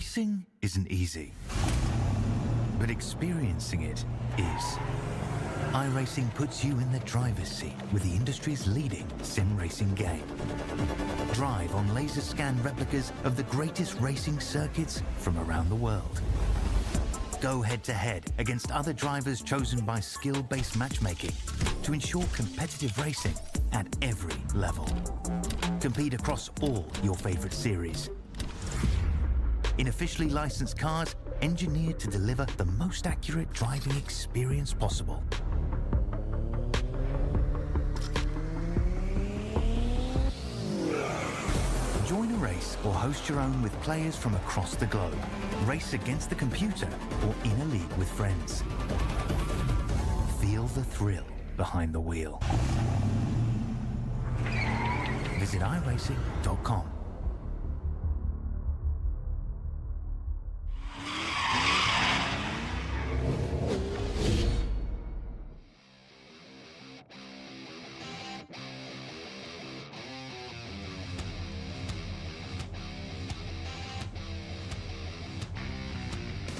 Racing isn't easy, but experiencing it is. iRacing puts you in the driver's seat with the industry's leading sim racing game. Drive on laser scan replicas of the greatest racing circuits from around the world. Go head-to-head against other drivers chosen by skill-based matchmaking to ensure competitive racing at every level. Compete across all your favorite series. In officially licensed cars, engineered to deliver the most accurate driving experience possible. Join a race or host your own with players from across the globe. Race against the computer or in a league with friends. Feel the thrill behind the wheel. Visit iRacing.com.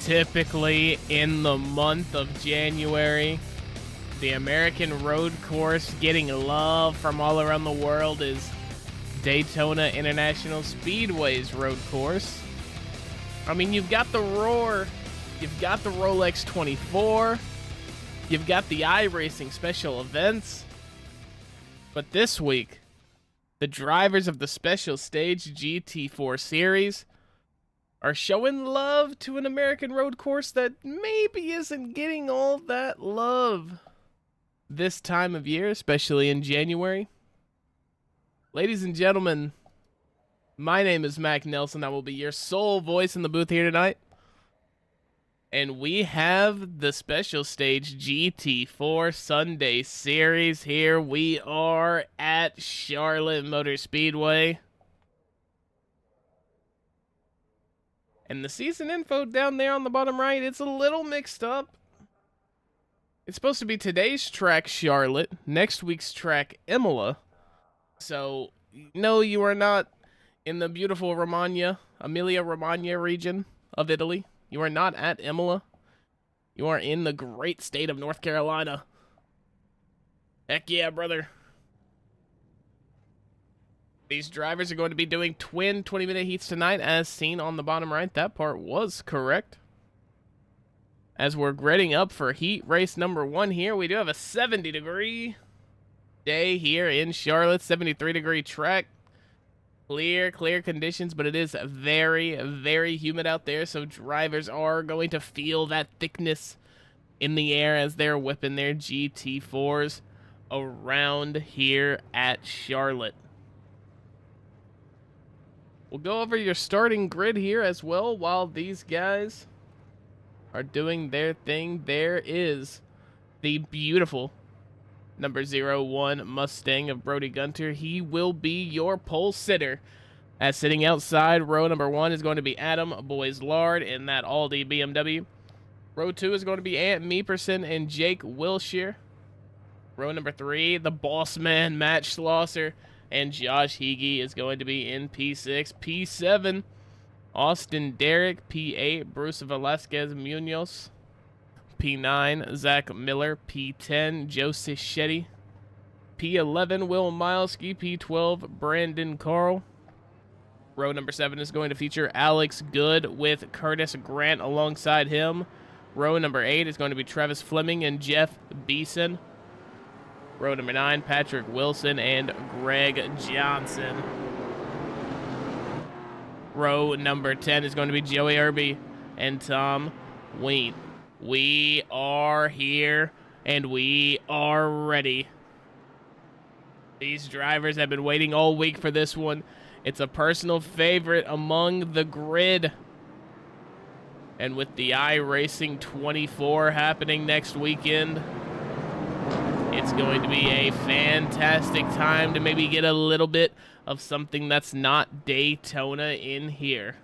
Typically in the month of January, the American road course getting love from all around the world is Daytona International Speedway's road course. I mean, you've got the Roar, you've got the Rolex 24, you've got the iRacing special events. But this week, the drivers of the special stage GT4 series are showing love to an American road course that maybe isn't getting all that love this time of year, especially in January. Ladies and gentlemen, my name is Mac Nelson. I will be your sole voice in the booth here tonight. And we have the special stage GT4 Sunday series here. We are at Charlotte Motor Speedway. And the season info down there on the bottom right, it's a little mixed up. It's supposed to be today's track, Charlotte, next week's track, Imola. So, no, you are not in the beautiful Emilia-Romagna region of Italy. You are not at Imola. You are in the great state of North Carolina. Heck yeah, brother. These drivers are going to be doing twin 20-minute heats tonight, as seen on the bottom right. That part was correct. As we're grading up for heat race number 1 here, we do have a 70-degree day here in Charlotte. 73-degree track. Clear conditions, but it is very, very humid out there, so drivers are going to feel that thickness in the air as they're whipping their GT4s around here at Charlotte. We'll go over your starting grid here as well while these guys are doing their thing. There is the beautiful number 01 Mustang of Brody Gunter. He will be your pole sitter. As sitting outside, row number 1 is going to be Adam Boyslard in that Aldi BMW. Row 2 is going to be Ant Meeperson and Jake Wilshire. Row number 3, the boss man, Matt Schlosser. And Josh Heege is going to be in P6. P7, Austin Derrick. P8, Bruce Velasquez Munoz. P9, Zach Miller. P10, Joe Cichetti. P11, Will Milesky. P12, Brandon Carl. Row number 7 is going to feature Alex Good with Curtis Grant alongside him. Row number 8 is going to be Travis Fleming and Jeff Beeson. Row number 9, Patrick Wilson and Greg Johnson. Row number 10 is going to be Joey Irby and Tom Ween. We are here, and we are ready. These drivers have been waiting all week for this one. It's a personal favorite among the grid. And with the iRacing 24 happening next weekend, it's going to be a fantastic time to maybe get a little bit of something that's not Daytona in here.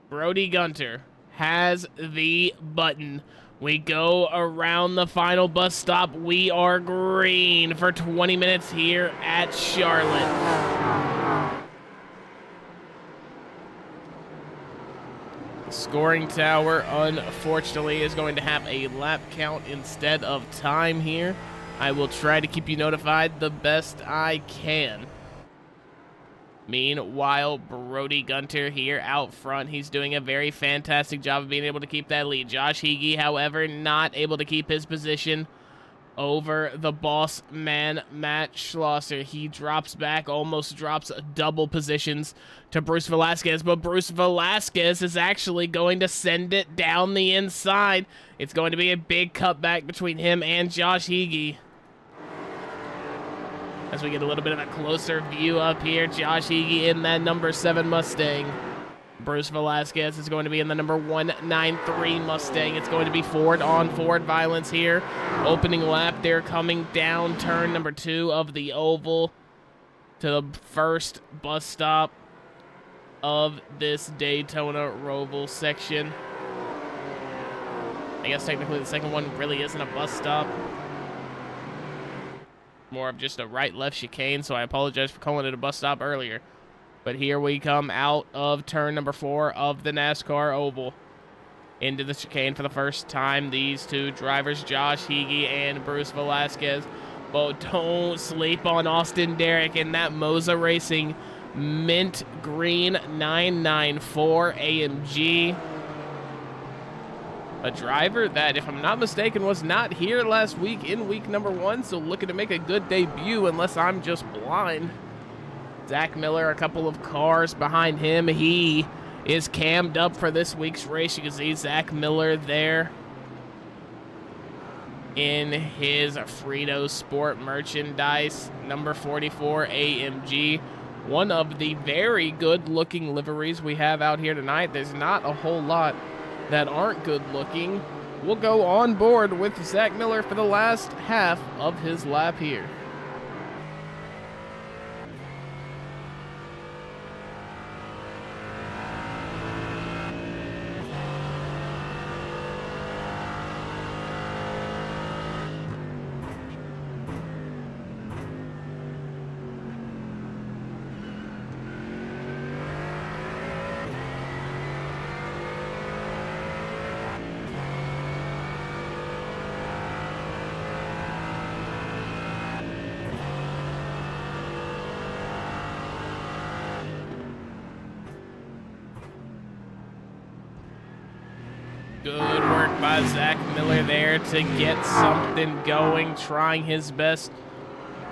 Brody Gunter has the button. We go around the final bus stop. We are green for 20 minutes here at Charlotte. scoring tower, unfortunately, is going to have a lap count instead of time here. I will try to keep you notified the best I can. Meanwhile, Brody Gunter here out front. He's doing a very fantastic job of being able to keep that lead. Josh Higgy, however, not able to keep his position over the boss man, Matt Schlosser. He drops back, almost drops double positions to Bruce Velasquez, but Bruce Velasquez is actually going to send it down the inside. It's going to be a big cutback between him and Josh Higgy. As we get a little bit of a closer view up here, Josh Higgy in that number 7 Mustang. Bruce Velasquez is going to be in the number 193 Mustang. It's going to be forward on forward violence here. Opening lap, they're coming down turn number 2 of the oval to the first bus stop of this Daytona Roval section. I guess technically the second one really isn't a bus stop. More of just a right-left chicane, so I apologize for calling it a bus stop earlier. But here we come out of turn number 4 of the NASCAR Oval. Into the chicane for the first time. These two drivers, Josh Higgy and Bruce Velasquez. But don't sleep on Austin Derrick in that Moza Racing mint green 994 AMG. A driver that, if I'm not mistaken, was not here last week in week number 1, so looking to make a good debut unless I'm just blind. Zach Miller, a couple of cars behind him. He is cammed up for this week's race. You can see Zach Miller there in his Frito Sport merchandise, number 44 AMG. One of the very good-looking liveries we have out here tonight. There's not a whole lot that aren't good-looking. We'll go on board with Zach Miller for the last half of his lap here. Good work by Zach Miller there to get something going, trying his best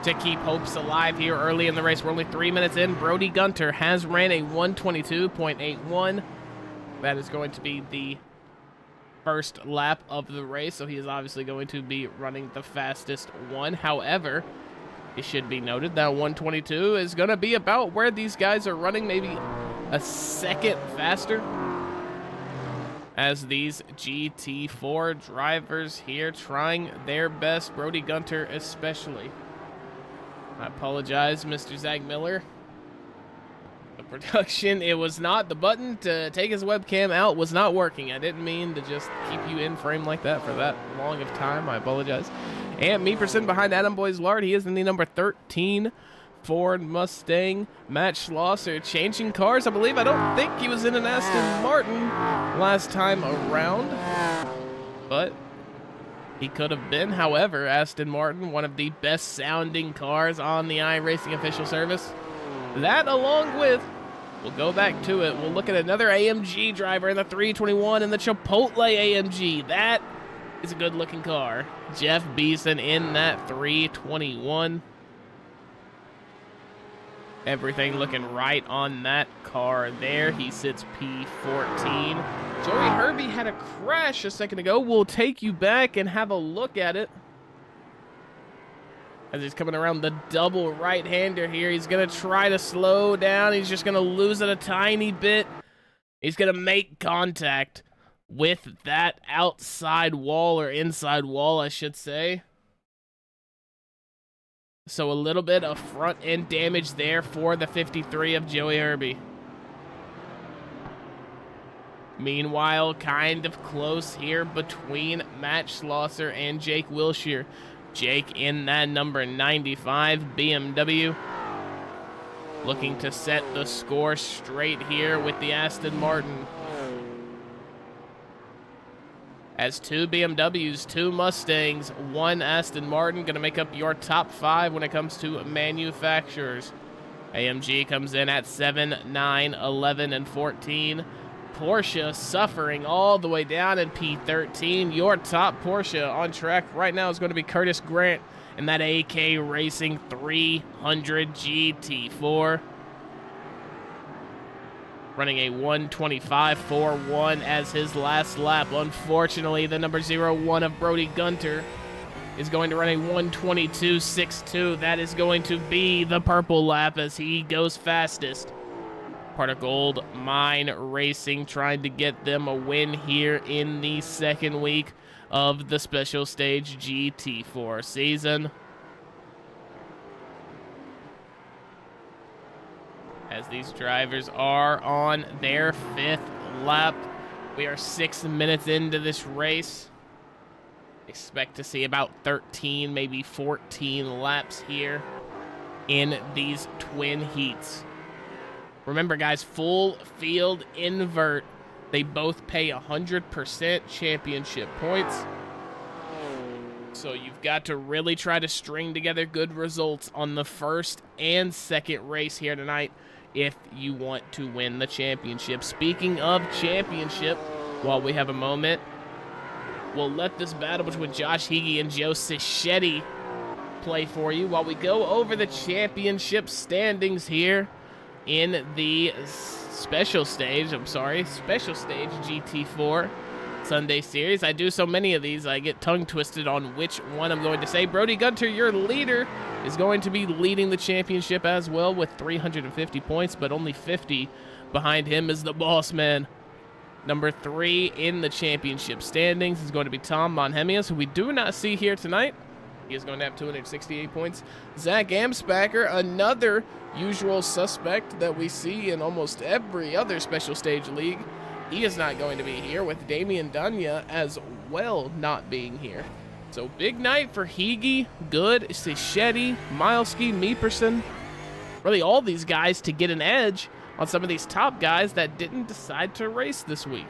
to keep hopes alive here early in the race. We're only 3 minutes in. Brody Gunter has ran a 122.81. That is going to be the first lap of the race, so he is obviously going to be running the fastest one. However, it should be noted that 122 is going to be about where these guys are running, maybe a second faster. As these GT4 drivers here trying their best, Brody Gunter especially. I apologize, Mr. Zach Miller. The production, it was not, the button to take his webcam out was not working. I didn't mean to just keep you in frame like that for that long of time. I apologize. And me percent behind Adam Boys Lard. He is in the number 13 Ford Mustang. Matt Schlosser changing cars, I believe. I don't think he was in an Aston Martin last time around, but he could have been. However, Aston Martin, one of the best sounding cars on the iRacing official service. That, along with, we'll go back to it, we'll look at another AMG driver in the 321 and the Chipotle AMG. That is a good looking car. Jeff Beeson in that 321. Everything looking right on that car there. He sits P14. Joey Herbie had a crash a second ago. We'll take you back and have a look at it. As he's coming around the double right-hander here. He's going to try to slow down. He's just going to lose it a tiny bit. He's going to make contact with that outside wall, or inside wall, I should say. So a little bit of front end damage there for the 53 of Joey Herbie. Meanwhile, kind of close here between Matt Schlosser and Jake Wilshire. Jake in that number 95 BMW. Looking to set the score straight here with the Aston Martin. as 2 BMWs, 2 Mustangs, 1 Aston Martin going to make up your top 5 when it comes to manufacturers. AMG comes in at 7, 9, 11, and 14. Porsche suffering all the way down in P13. Your top Porsche on track right now is going to be Curtis Grant in that AK Racing 300 GT4. Running a 1:25.41 as his last lap. Unfortunately, the number 01 of Brody Gunter is going to run a 1:22.62. That is going to be the purple lap as he goes fastest. Part of Gold Mine Racing trying to get them a win here in the second week of the Special Stage GT4 season. As these drivers are on their 5th lap. We are 6 minutes into this race. Expect to see about 13, maybe 14 laps here in these twin heats. Remember, guys, full field invert. They both pay 100% championship points. So you've got to really try to string together good results on the first and second race here tonight if you want to win the championship. Speaking of championship, while we have a moment, we'll let this battle between Josh Higgy and Joe Cichetti play for you while we go over the championship standings here in the special stage GT4 Sunday series. I do so many of these, I get tongue twisted on which one I'm going to say. Brody Gunter, your leader, is going to be leading the championship as well with 350 points, but only 50 behind him is the boss man. Number 3 in the championship standings is going to be Tom Monhemius, who we do not see here tonight. He is going to have 268 points. Zach Amspacher, another usual suspect that we see in almost every other special stage league. He is not going to be here, with Damian Dunya as well not being here. So big night for Higgy, Good, Cichetti, Milesky, Meeperson. Really all these guys to get an edge on some of these top guys that didn't decide to race this week.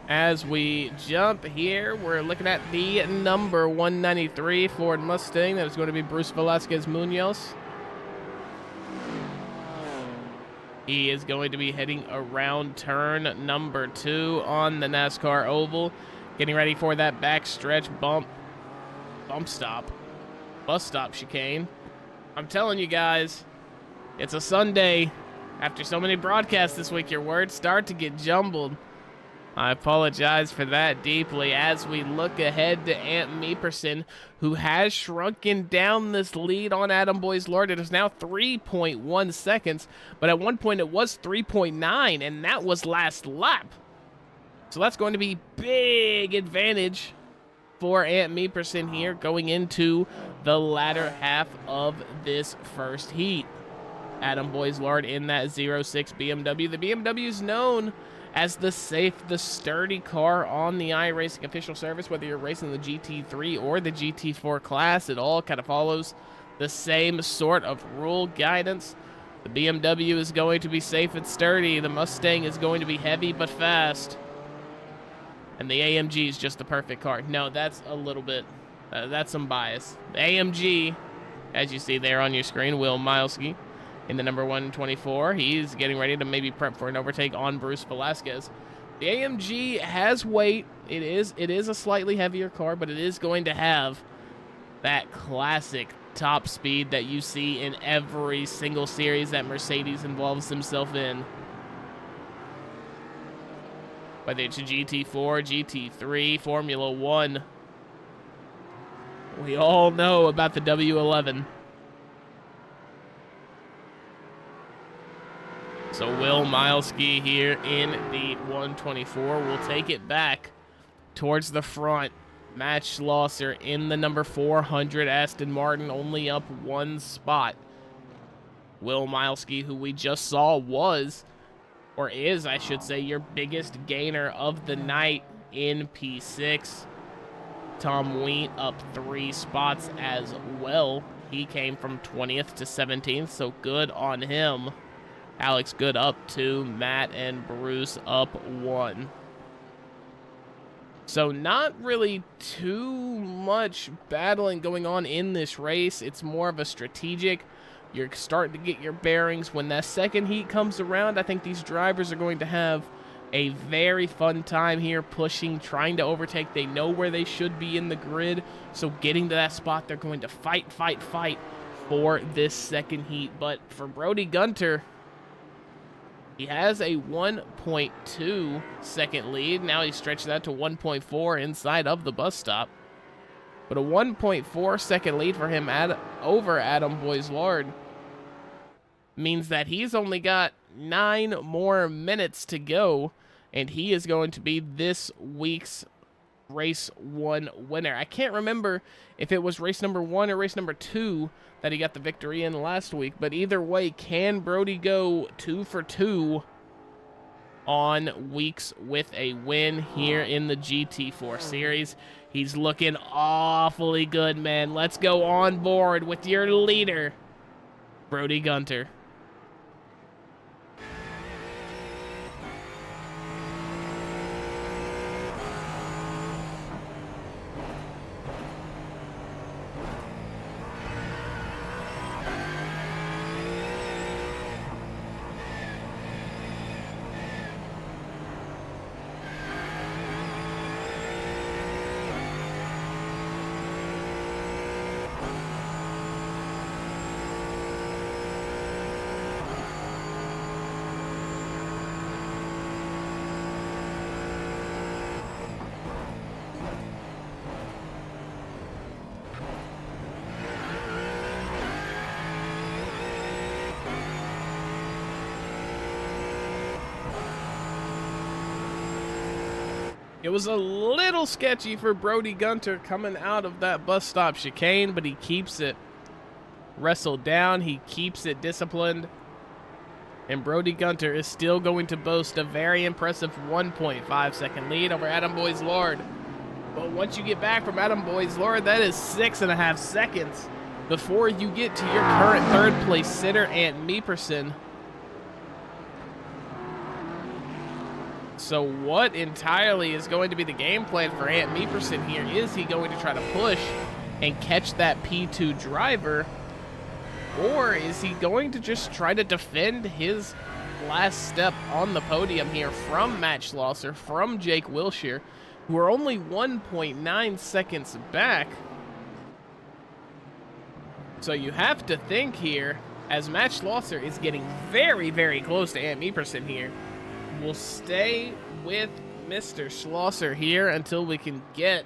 As we jump here, we're looking at the number 193 Ford Mustang. That is going to be Bruce Velasquez Munoz. He is going to be heading around turn number 2 on the NASCAR Oval. Getting ready for that backstretch bus stop chicane. I'm telling you guys, it's a Sunday. After so many broadcasts this week, your words start to get jumbled. I apologize for that deeply as we look ahead to Ant Meeperson, who has shrunken down this lead on Adam Boyes Lord. It is now 3.1 seconds, but at one point it was 3.9, and that was last lap. So that's going to be big advantage for Ant Meeperson here going into the latter half of this first heat. Adam Boyes Lord in that 06 BMW. The BMW is known as the safe, the sturdy car on the iRacing official service, whether you're racing the GT3 or the GT4 class. It all kind of follows the same sort of rule guidance. The BMW is going to be safe and sturdy. The Mustang is going to be heavy but fast. And the AMG is just the perfect car. No, that's a little bit, that's some bias. The AMG, as you see there on your screen, Will Milesky in the number 124. He's getting ready to maybe prep for an overtake on Bruce Velasquez. The AMG has weight. It is a slightly heavier car, but it is going to have that classic top speed that you see in every single series that Mercedes involves himself in. Whether it's a GT4, GT3, Formula 1. We all know about the W11. So Will Milesky here in the 124 will take it back towards the front. Matt Schlosser in the number 400 Aston Martin, only up 1 spot. Will Milesky, who we just saw was, or is, I should say, your biggest gainer of the night in P6. Tom Wheat up 3 spots as well. He came from 20th to 17th, so good on him. Alex Good up 2, Matt and Bruce up 1. So not really too much battling going on in this race. It's more of a strategic. You're starting to get your bearings. When that second heat comes around, I think these drivers are going to have a very fun time here, pushing, trying to overtake. They know where they should be in the grid, so getting to that spot, they're going to fight for this second heat. But for Brody Gunter, he has a 1.2 second lead. Now he's stretched that to 1.4 inside of the bus stop. But a 1.4 second lead for him over Adam Boislard means that he's only got 9 more minutes to go, and he is going to be this week's race 1 winner. I can't remember if it was race number 1 or race number 2 that he got the victory in last week, but either way, can Brody go 2 for 2 on weeks with a win here in the GT4 series? He's looking awfully good, man. Let's go on board with your leader, Brody Gunter. It was a little sketchy for Brody Gunter coming out of that bus stop chicane, but he keeps it wrestled down. He keeps it disciplined. And Brody Gunter is still going to boast a very impressive 1.5 second lead over Adam Boislard. But once you get back from Adam Boislard, that is 6.5 seconds before you get to your current third place sitter, Ant Meeperson. So what entirely is going to be the game plan for Ant Meeperson here? Is he going to try to push and catch that P2 driver? Or is he going to just try to defend his last step on the podium here from Matt Schlosser, from Jake Wilshire, who are only 1.9 seconds back? So you have to think here, as Matt Schlosser is getting very, very close to Ant Meeperson here, we'll stay with Mr. Schlosser here until we can get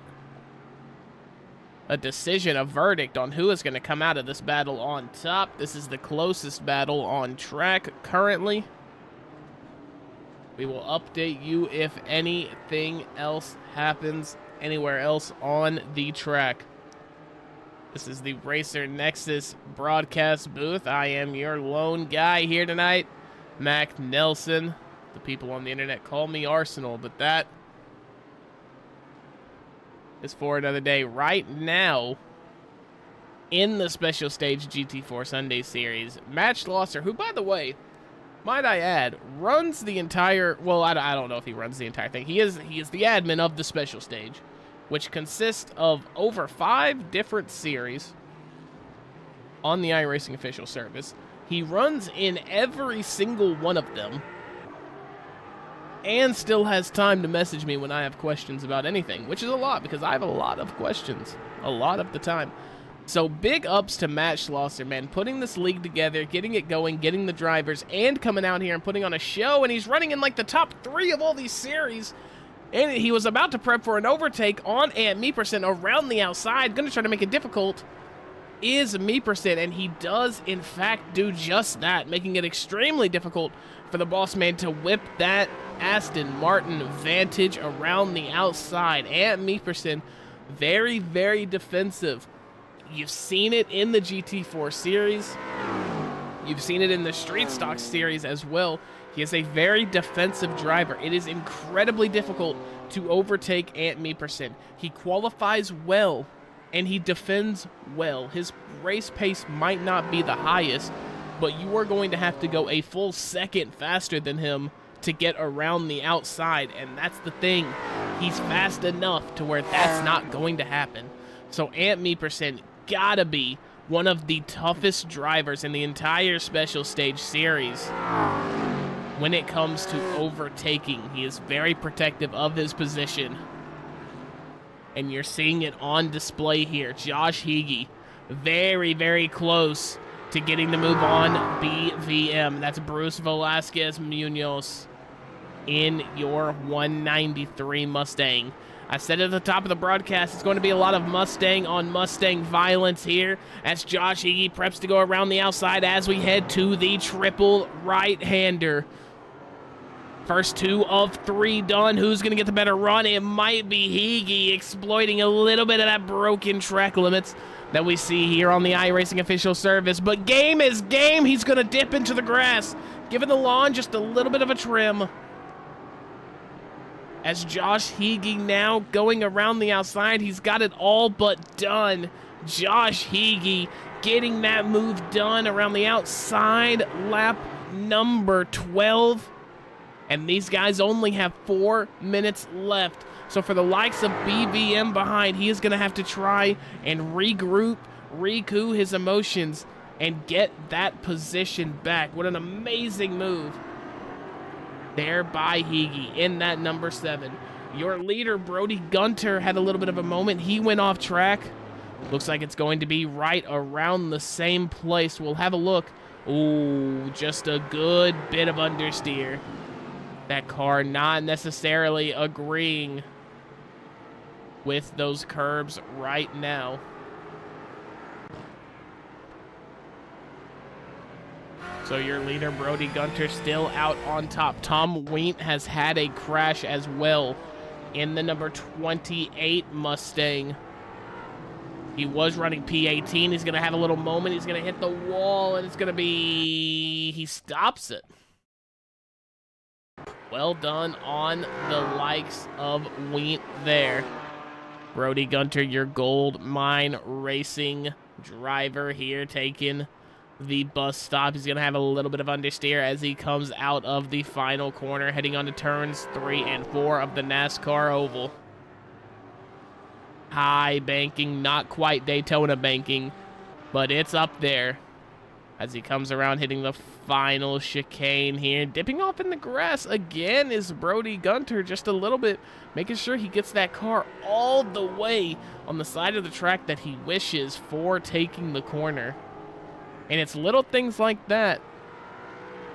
a decision, a verdict on who is going to come out of this battle on top. This is the closest battle on track currently. We will update you if anything else happens anywhere else on the track. This is the Racer Nexus broadcast booth. I am your lone guy here tonight, Mac Nelson. The people on the internet call me Arsenal, but that is for another day. Right now, in the special stage GT4 Sunday series, Matt Schlosser, who, by the way, might I add, runs the entire, well, I don't know if he runs the entire thing. He is the admin of the special stage, which consists of over 5 different series on the iRacing official service. He runs in every single one of them, and still has time to message me when I have questions about anything, which is a lot because I have a lot of questions a lot of the time. So big ups to Matt Schlosser, man, putting this league together, getting it going, getting the drivers, and coming out here and putting on a show, and he's running in like the top 3 of all these series. And he was about to prep for an overtake on Ant Meeperson around the outside, going to try to make it difficult, is Meeperson, and he does in fact do just that, making it extremely difficult for the boss man to whip that Aston Martin Vantage around the outside. Ant Meeperson, very, very defensive. You've seen it in the GT4 series. You've seen it in the Street Stock series as well. He is a very defensive driver. It is incredibly difficult to overtake Ant Meeperson. He qualifies well, and he defends well. His race pace might not be the highest, but you are going to have to go a full second faster than him to get around the outside, and that's the thing. He's fast enough to where that's not going to happen. So Ant Me% gotta be one of the toughest drivers in the entire special stage series when it comes to overtaking. He is very protective of his position, and you're seeing it on display here. Josh Higgy, very, very close to getting the move on BVM. That's Bruce Velasquez Munoz in your 193 Mustang. I said at the top of the broadcast, it's going to be a lot of Mustang on Mustang violence here as Josh Higgy preps to go around the outside as we head to the triple right-hander. First 2 of 3 done. Who's going to get the better run? It might be Higgy, exploiting a little bit of that broken track limits that we see here on the iRacing official service. But game is game. He's going to dip into the grass, giving the lawn just a little bit of a trim. As Josh Higgy now going around the outside, he's got it all but done. Josh Higgy getting that move done around the outside, lap number 12. And these guys only have 4 minutes left. So for the likes of BVM behind, he is going to have to try and regroup, recoup his emotions, and get that position back. What an amazing move there by Higgy in that number 7. Your leader, Brody Gunter, had a little bit of a moment. He went off track. Looks like it's going to be right around the same place. We'll have a look. Ooh, just a good bit of understeer. That car not necessarily agreeing with those curbs right now. So your leader, Brody Gunter, still out on top. Tom Weint has had a crash as well in the number 28 Mustang. He was running P18. He's going to have a little moment. He's going to hit the wall, and it's going to be... He stops it. Well done on the likes of Weint there. Brody Gunter, your gold mine racing driver here, taking the bus stop. He's going to have a little bit of understeer as he comes out of the final corner, heading on to turns 3 and 4 of the NASCAR Oval. High banking, not quite Daytona banking, but it's up there as he comes around hitting the final chicane here. Dipping off in the grass again is Brody Gunter, just a little bit, making sure he gets that car all the way on the side of the track that he wishes for taking the corner. And it's little things like that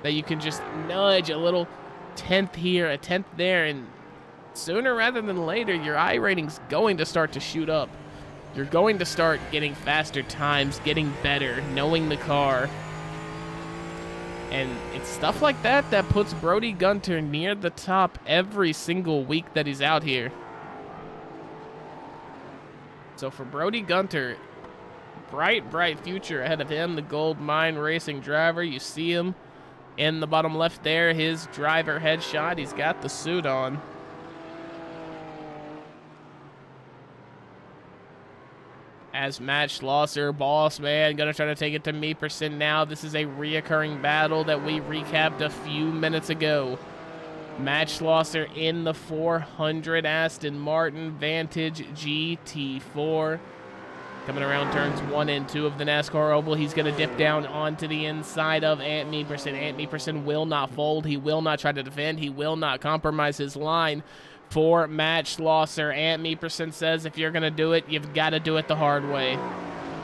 that you can just nudge a little 10th here, a 10th there, and sooner rather than later, your iRating's going to start to shoot up. You're going to start getting faster times, getting better, knowing the car. And it's stuff like that that puts Brody Gunter near the top every single week that he's out here. So for Brody Gunter, bright, bright future ahead of him, the gold mine racing driver. You see him in the bottom left there, his driver headshot. He's got the suit on. As Matt Schlosser, boss man, gonna try to take it to Me% now. This is a reoccurring battle that we recapped a few minutes ago. Matt Schlosser in the 400 Aston Martin Vantage GT4. Coming around turns 1 and 2 of the NASCAR Oval. He's going to dip down onto the inside of Ant Me%. Ant Me% will not fold. He will not try to defend. He will not compromise his line for Matt Schlosser. Ant Me% says if you're going to do it, you've got to do it the hard way.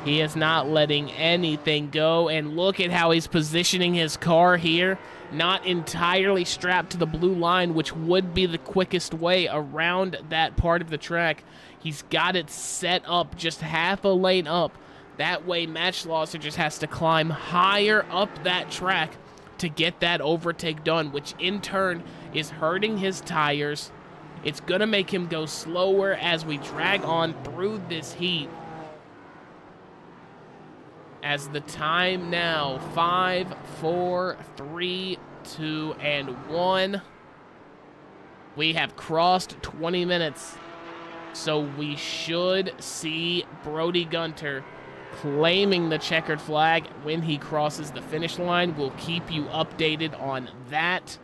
He is not letting anything go, and look at how he's positioning his car here. Not entirely strapped to the blue line, which would be the quickest way around that part of the track. He's got it set up just half a lane up. That way, Matt Schlosser just has to climb higher up that track to get that overtake done, which in turn is hurting his tires. It's going to make him go slower as we drag on through this heat. As the time now, 5, 4, 3, 2, and 1. We have crossed 20 minutes. So we should see Brody Gunter claiming the checkered flag when he crosses the finish line. We'll keep you updated on that.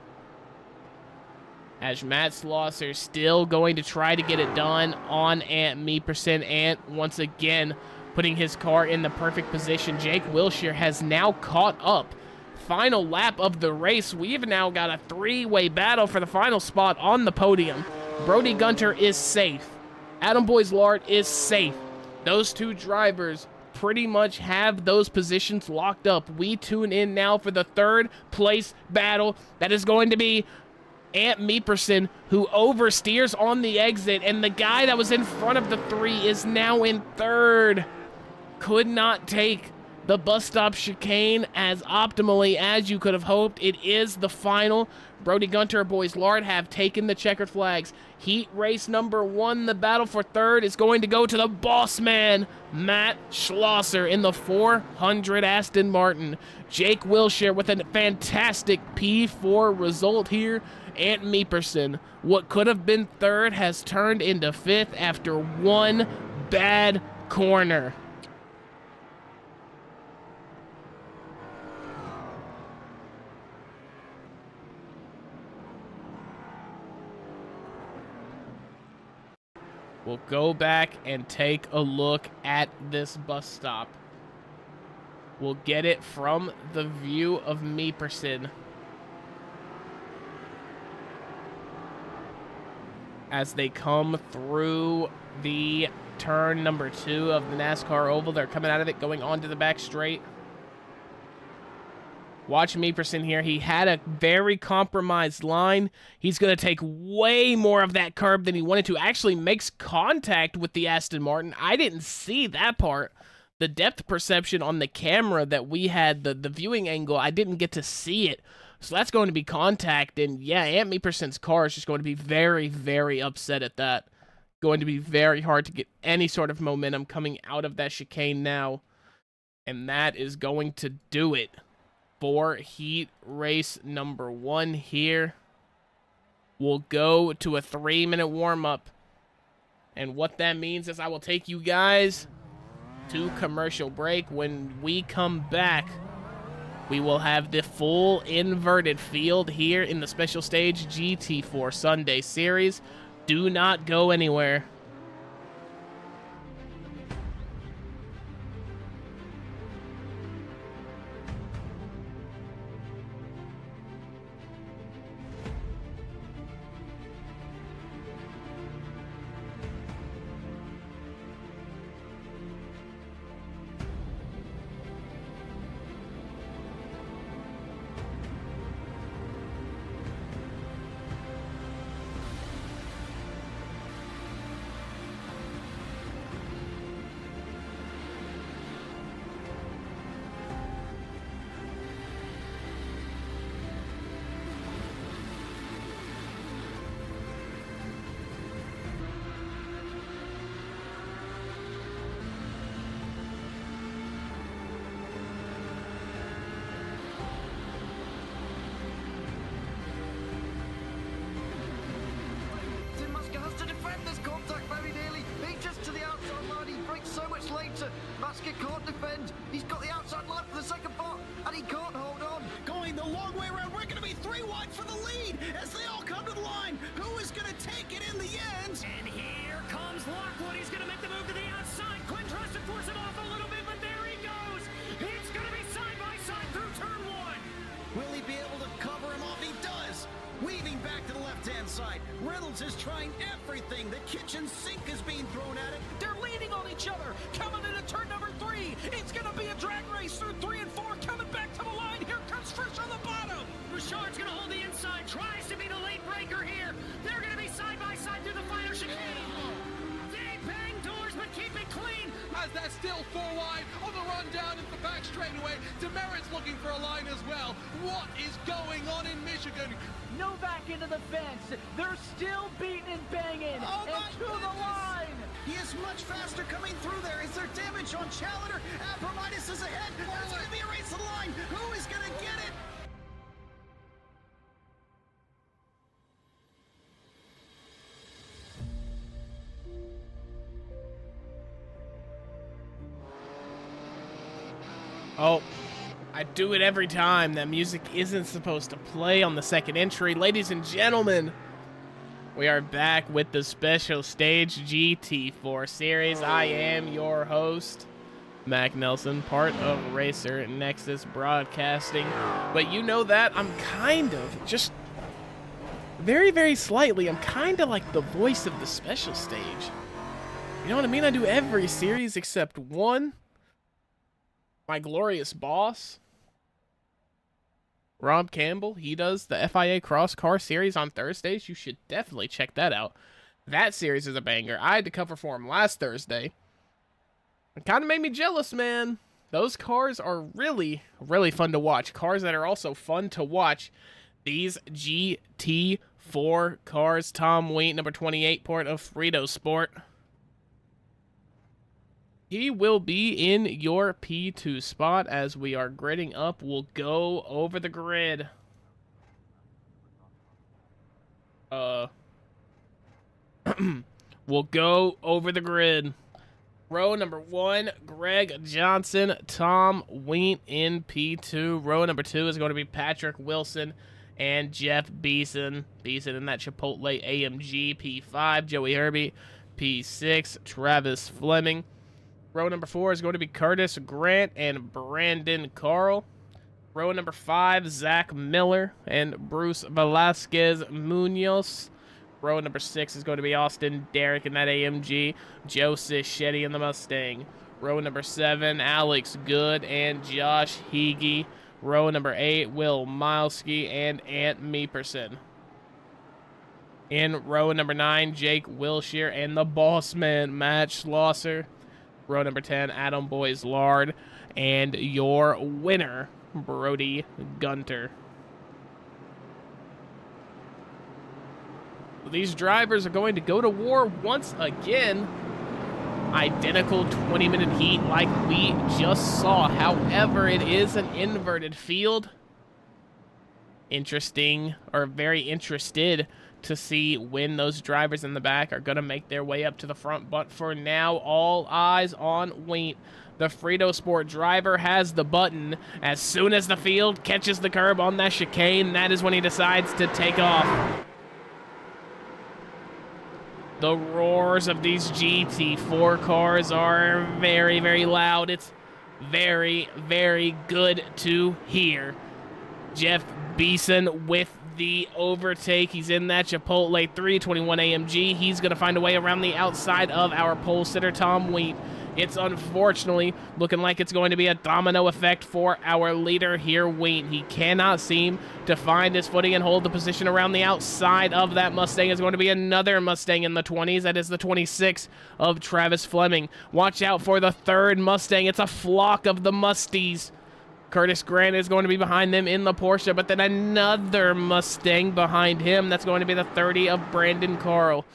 As Matt Schlosser still going to try to get it done on Ant Meeperson. Ant once again putting his car in the perfect position. Jake Wilshire has now caught up. Final lap of the race. We've now got a three-way battle for the final spot on the podium. Brody Gunter is safe. Adam Boyes-Lard is safe. Those two drivers pretty much have those positions locked up. We tune in now for the third place battle. That is going to be Ant Meeperson, who oversteers on the exit, and the guy that was in front of the three is now in third. Could not take the bus stop chicane as optimally as you could have hoped. It is the final. Brody Gunter, Boyes-Lard have taken the checkered flags. Heat race number 1, the battle for third is going to go to the boss man, Matt Schlosser, in the 400 Aston Martin. Jake Wilshire with a fantastic P4 result here. Ant Meeperson, what could have been third, has turned into fifth after one bad corner. We'll go back and take a look at this bus stop. We'll get it from the view of Meeperson as they come through the turn number 2 of the NASCAR Oval. They're coming out of it, going onto the back straight. Watch Meeperson here. He had a very compromised line. He's going to take way more of that curb than he wanted to. Actually makes contact with the Aston Martin. I didn't see that part. The depth perception on the camera that we had, the viewing angle, I didn't get to see it. So that's going to be contact. And yeah, Ant Meeperson's car is just going to be very, very upset at that. Going to be very hard to get any sort of momentum coming out of that chicane now. And that is going to do it for heat race number 1 here. We'll go to a 3-minute warm-up. And what that means is I will take you guys to commercial break. When we come back, we will have the full inverted field here in the special stage GT4 Sunday series. Do not go anywhere. Masker can't defend. He's got the outside line for the second part, and he can't hold on. Going the long way around. We're going to be 3 wide for the lead as they all come to the line. Who is going to take it in the end? And here comes Lockwood. He's going to make the move to the outside. Quinn tries to force him off a little bit, but there he goes. It's going to be side by side through turn 1. Will he be able to cover him off? He does. Weaving back to the left-hand side. Reynolds is trying everything. The kitchen sink is being thrown at it. They're leaning on each other. Coming into turn number 3. It's going to be a drag race through 3 and 4. Coming back to the line. Here comes Frisch on the bottom. Richard's going to hold the inside. Tries to be the late breaker here. They're going to be side by side through the final chicane. They bang doors, but keep it clean. As they're still 4 wide on the run down at the back straightaway. Demerit's looking for a line as well. What is going on in Michigan? Novak into the fence. They're still beating and banging. Oh and to the line. He is much faster coming through there. Is there damage on Challenger? Abramitis is ahead. There's going to be a race to the line. Who is going to get it? Oh, I do it every time. That music isn't supposed to play on the second entry. Ladies and gentlemen, we are back with the special stage GT4 series. I am your host, Mac Nelson, part of Racer Nexus Broadcasting. But you know that I'm kind of, just very, very slightly, I'm kind of like the voice of the special stage. You know what I mean? I do every series except one. My glorious boss, Rob Campbell, he does the FIA Cross Car series on Thursdays. You should definitely check that out. That series is a banger. I had to cover for him last Thursday. It kind of made me jealous, man. Those cars are really, really fun to watch. Cars that are also fun to watch. These GT4 cars. Tom Wheat, number 28, port of Frito Sport. He will be in your P2 spot as we are gridding up. We'll go over the grid. We'll go over the grid. Row number 1, Greg Johnson, Tom Wheat in P2. Row number 2 is going to be Patrick Wilson and Jeff Beeson. Beeson in that Chipotle AMG P5. Joey Herbie P6. Travis Fleming. Row number 4 is going to be Curtis Grant and Brandon Carl. Row number 5, Zach Miller and Bruce Velasquez Munoz. Row number 6 is going to be Austin Derrick in that AMG. Joe Cichetti in the Mustang. Row number 7, Alex Good and Josh Heege. Row number 8, Will Milesky and Ant Meeperson. In row number 9, Jake Wilshire and the boss man, Matt Schlosser. Row number 10, Adam Boys Lard, and your winner, Brody Gunter. These drivers are going to go to war once again. Identical 20-minute heat like we just saw. However, it is an inverted field. Interesting, or very interested to see when those drivers in the back are going to make their way up to the front. But for now, all eyes on Wheat. The Frito Sport driver has the button. As soon as the field catches the curb on that chicane, that is when he decides to take off. The roars of these GT4 cars are very, very loud. It's very, very good to hear. Jeff Beeson with the overtake. He's in that Chipotle 321 AMG. He's going to find a way around the outside of our pole sitter, Tom Wheat. It's unfortunately looking like it's going to be a domino effect for our leader here, Wheat. He cannot seem to find his footing and hold the position around the outside of that Mustang. Is going to be another Mustang in the 20s. That is the 26 of Travis Fleming. Watch out for the third Mustang. It's a flock of the Musties. Curtis Grant is going to be behind them in the Porsche, but then another Mustang behind him. That's going to be the 30 of Brandon Carl.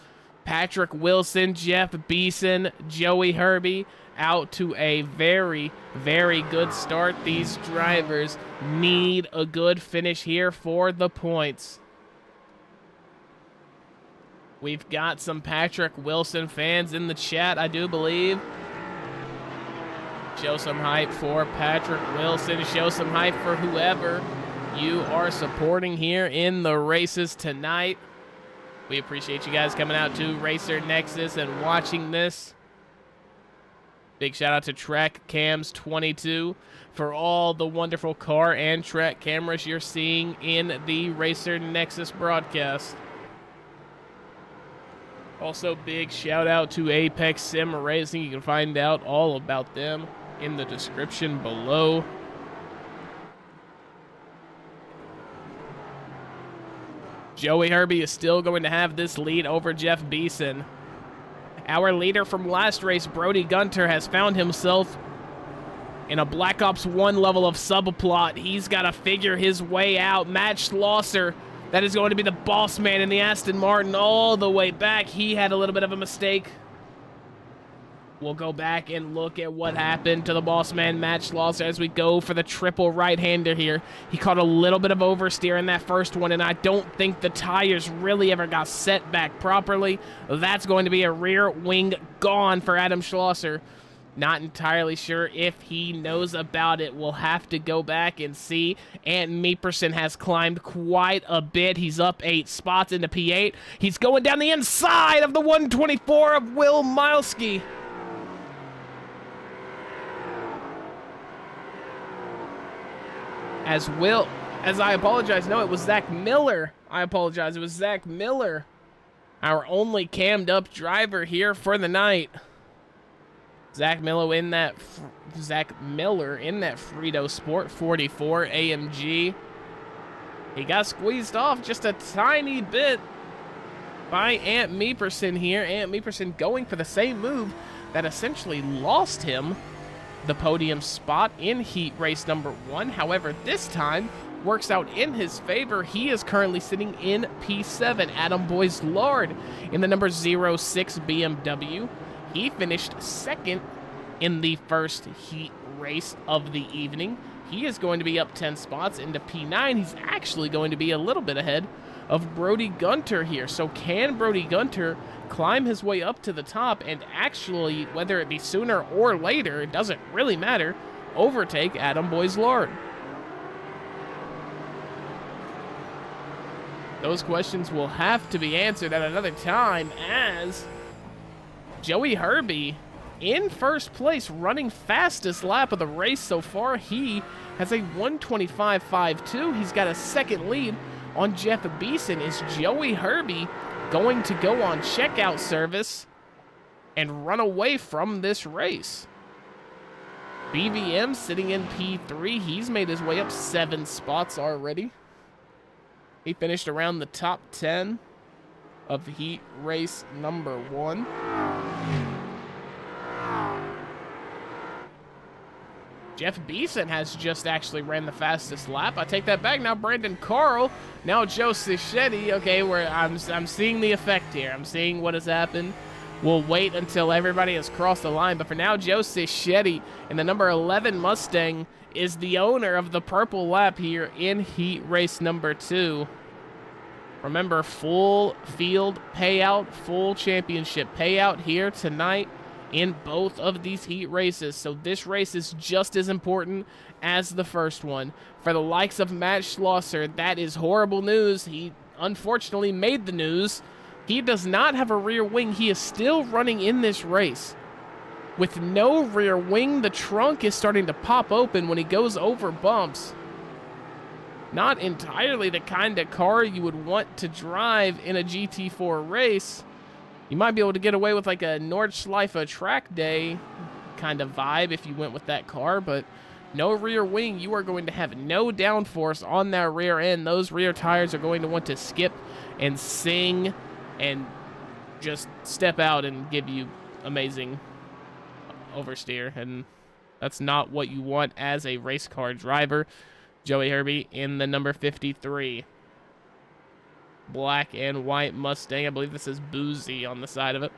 Patrick Wilson, Jeff Beeson, Joey Herbie out to a very, very good start. These drivers need a good finish here for the points. We've got some Patrick Wilson fans in the chat, I do believe. Show some hype for Patrick Wilson. Show some hype for whoever you are supporting here in the races tonight. We appreciate you guys coming out to Racer Nexus and watching this. Big shout out to Trek Cams 22 for all the wonderful car and track cameras you're seeing in the Racer Nexus broadcast. Also, big shout out to Apex Sim Racing. You can find out all about them in the description below. Joey Herbie is still going to have this lead over Jeff Beeson. Our leader from last race, Brody Gunter, has found himself in a Black Ops 1 level of subplot. He's got to figure his way out. Matt Schlosser, that is going to be the boss man in the Aston Martin all the way back. He had a little bit of a mistake. We'll go back and look at what happened to the boss man, Matt Schlosser, as we go for the triple right-hander here. He caught a little bit of oversteer in that first one, and I don't think the tires really ever got set back properly. That's going to be a rear wing gone for Adam Schlosser. Not entirely sure if he knows about it. We'll have to go back and see. Ant Meeperson has climbed quite a bit. He's up 8 spots into P8. He's going down the inside of the 124 of Will Milesky. I apologize. No, it was Zach Miller. I apologize. It was Zach Miller, our only cammed up driver here for the night. Zach Miller in that Frito Sport 44 AMG. He got squeezed off just a tiny bit by Ant Meeperson here. Ant Meeperson going for the same move that essentially lost him the podium spot in heat race number 1. However, this time works out in his favor. He is currently sitting in P7. Adam Boyce-Lard in the number 06 BMW. He finished second in the first heat race of the evening. He is going to be up 10 spots into P9. He's actually going to be a little bit ahead of Brody Gunter here. So can Brody Gunter climb his way up to the top and actually, whether it be sooner or later, it doesn't really matter, overtake Adam Boyce-Lard? Those questions will have to be answered at another time, as Joey Herbie in first place, running fastest lap of the race so far. He has a 125.52. He's got a second lead on Jeff Beeson. Is Joey Herbie going to go on checkout service and run away from this race? BVM sitting in P3. He's made his way up 7 spots already. He finished around the top 10 of heat race number 1. Jeff Beeson has just actually ran the fastest lap. I take that back. Now Brandon Carl. Now Joe Cichetti. Okay, I'm seeing the effect here. I'm seeing what has happened. We'll wait until everybody has crossed the line. But for now, Joe Cichetti in the number 11 Mustang is the owner of the purple lap here in heat race number 2. Remember, full field payout, full championship payout here tonight in both of these heat races. So this race is just as important as the first one. For the likes of Matt Schlosser, that is horrible news. He unfortunately made the news. He does not have a rear wing. He is still running in this race. With no rear wing, the trunk is starting to pop open when he goes over bumps. Not entirely the kind of car you would want to drive in a GT4 race. You might be able to get away with like a Nordschleife track day kind of vibe if you went with that car, but no rear wing. You are going to have no downforce on that rear end. Those rear tires are going to want to skip and sing and just step out and give you amazing oversteer, and that's not what you want as a race car driver. Joey Herbie in the number 53 black and white Mustang. I believe this is Boozy on the side of it.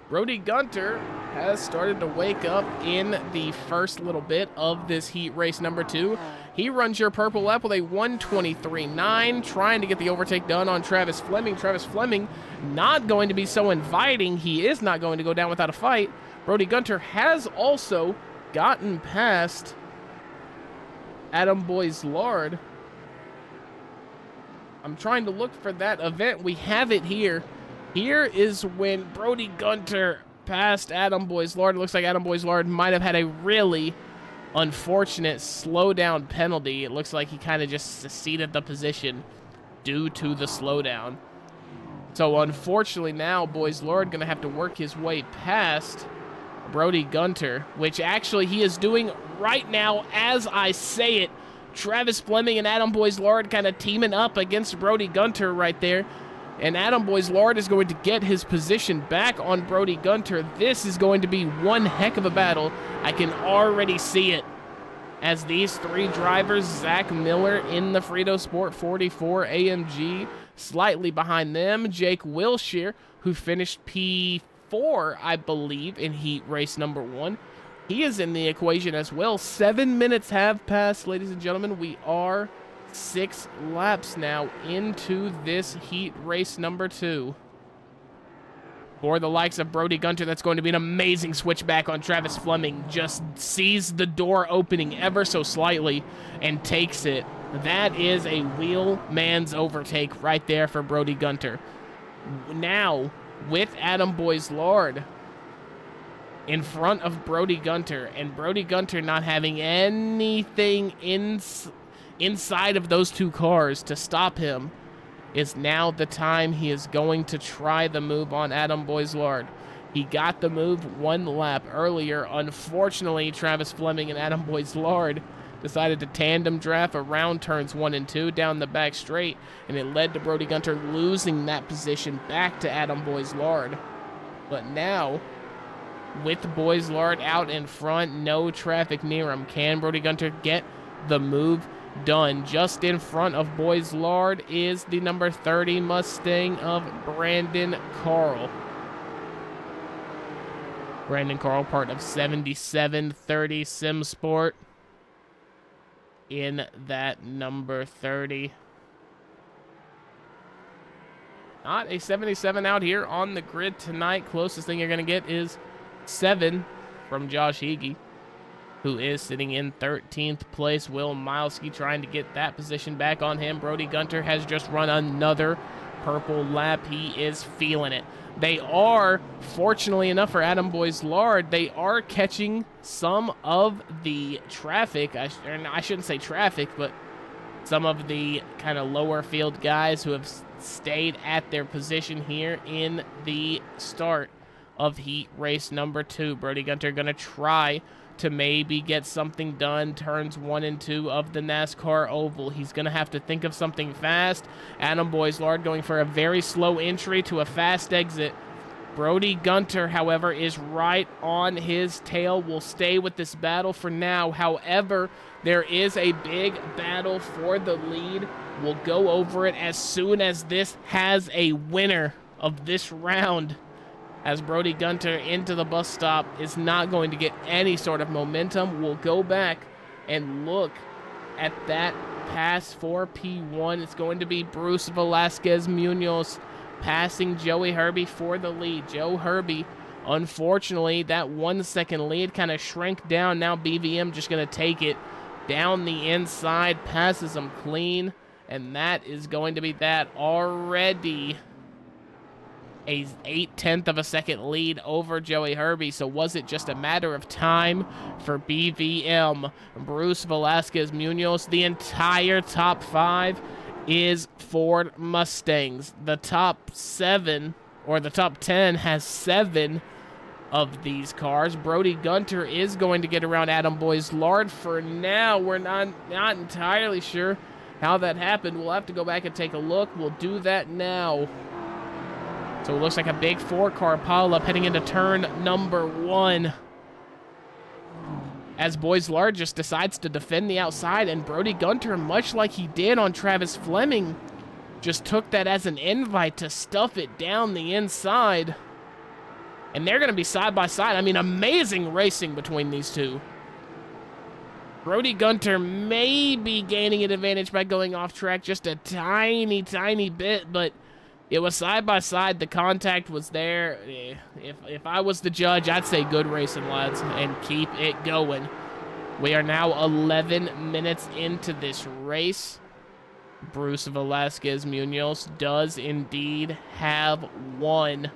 Brody Gunter has started to wake up in the first little bit of this heat race number 2. He runs your purple lap with a 123.9, trying to get the overtake done on Travis Fleming. Travis Fleming not going to be so inviting. He is not going to go down without a fight. Brody Gunter has also gotten past Adam Boyce-Lard. I'm trying to look for that event. We have it here. Here is when Brody Gunter passed Adam Boyce-Lard. It looks like Adam Boyce-Lard might have had a really unfortunate slowdown penalty. It looks like he kind of just ceded the position due to the slowdown. So unfortunately now Boyce-Lard going to have to work his way past Brody Gunter, which actually he is doing right now as I say it. Travis Fleming and Adam Boyce-Lard kind of teaming up against Brody Gunter right there. And Adam Boyce-Lard is going to get his position back on Brody Gunter. This is going to be one heck of a battle. I can already see it. As these 3 drivers, Zach Miller in the Frito Sport 44 AMG, slightly behind them, Jake Wilshire, who finished P4, I believe, in heat race number 1. He is in the equation as well. 7 minutes have passed, ladies and gentlemen. We are 6 laps now into this heat race number 2. For the likes of Brody Gunter, that's going to be an amazing switchback on Travis Fleming. Just sees the door opening ever so slightly and takes it. That is a wheelman's overtake right there for Brody Gunter. Now, with Adam Boyes-Lard in front of Brody Gunter, and Brody Gunter not having anything inside of those two cars to stop him, is now the time he is going to try the move on Adam Boyes-Lard. He got the move one lap earlier. Unfortunately, Travis Fleming and Adam Boyes-Lard decided to tandem draft around turns 1 and 2 down the back straight, and it led to Brody Gunter losing that position back to Adam Boyes-Lard. But now, with Boyes-Lard out in front, no traffic near him, can Brody Gunter get the move done? Just in front of Boyes-Lard is the number 30 Mustang of Brandon Carl. Brandon Carl, part of 7730 Sim Sport, in that number 30. Not a 77 out here on the grid tonight. Closest thing you're going to get is 7 from Josh Higgy, who is sitting in 13th place. Will Milesky trying to get that position back on him. Brody Gunter has just run another purple lap. He is feeling it. They are, fortunately enough for Adam Boyes-Lard, they are catching some of the traffic. I shouldn't say traffic, but some of the kind of lower field guys who have stayed at their position here in the start of heat race number 2. Brody Gunter going to try to maybe get something done. Turns 1 and 2 of the NASCAR Oval. He's going to have to think of something fast. Adam Boyes-Lard going for a very slow entry to a fast exit. Brody Gunter, however, is right on his tail. Will stay with this battle for now. However, there is a big battle for the lead. We'll go over it as soon as this has a winner of this round, as Brody Gunter into the bus stop is not going to get any sort of momentum. We'll go back and look at that pass for P1. It's going to be Bruce Velasquez Munoz passing Joey Herbie for the lead. Joe Herbie, unfortunately, that 1 second lead kind of shrank down. Now BVM just going to take it down the inside, passes him clean, and that is going to be that. Already a 0.8 of a second lead over Joey Herbie. So was it just a matter of time for BVM? Bruce Velasquez Munoz, the entire top 5 is Ford Mustangs. The top 7, or the top 10, has 7 of these cars. Brody Gunter is going to get around Adam Boyes-Lard for now. We're not entirely sure how that happened. We'll have to go back and take a look. We'll do that now. So it looks like a big 4-car pileup heading into turn number 1, as Boyes-Lard just decides to defend the outside, and Brody Gunter, much like he did on Travis Fleming, just took that as an invite to stuff it down the inside. And they're going to be side by side. I mean, amazing racing between these two. Brody Gunter may be gaining an advantage by going off track just a tiny, tiny bit, but it was side by side. The contact was there. If I was the judge, I'd say good racing, lads, and keep it going. We are now 11 minutes into this race. Bruce Velasquez Munoz does indeed have won.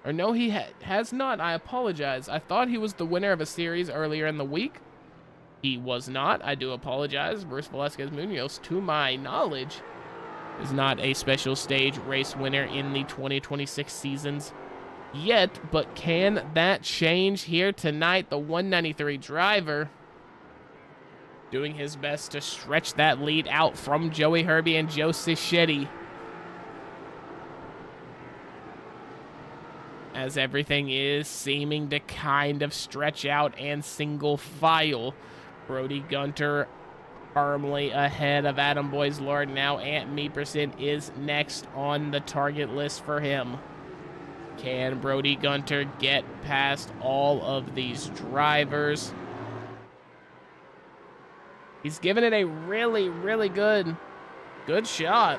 Or no, he has not. I apologize. I thought he was the winner of a series earlier in the week. He was not. I do apologize. Bruce Velasquez Munoz, to my knowledge, is not a special stage race winner in the 2026 seasons yet. But can that change here tonight? The 193 driver doing his best to stretch that lead out from Joey Herbie and Joe Cichetti, as everything is seeming to kind of stretch out and single file. Brody Gunter firmly ahead of Adam Boyes-Lard now. Ant Meeperson is next on the target list for him. Can Brody Gunter get past all of these drivers? He's given it a really, really good shot.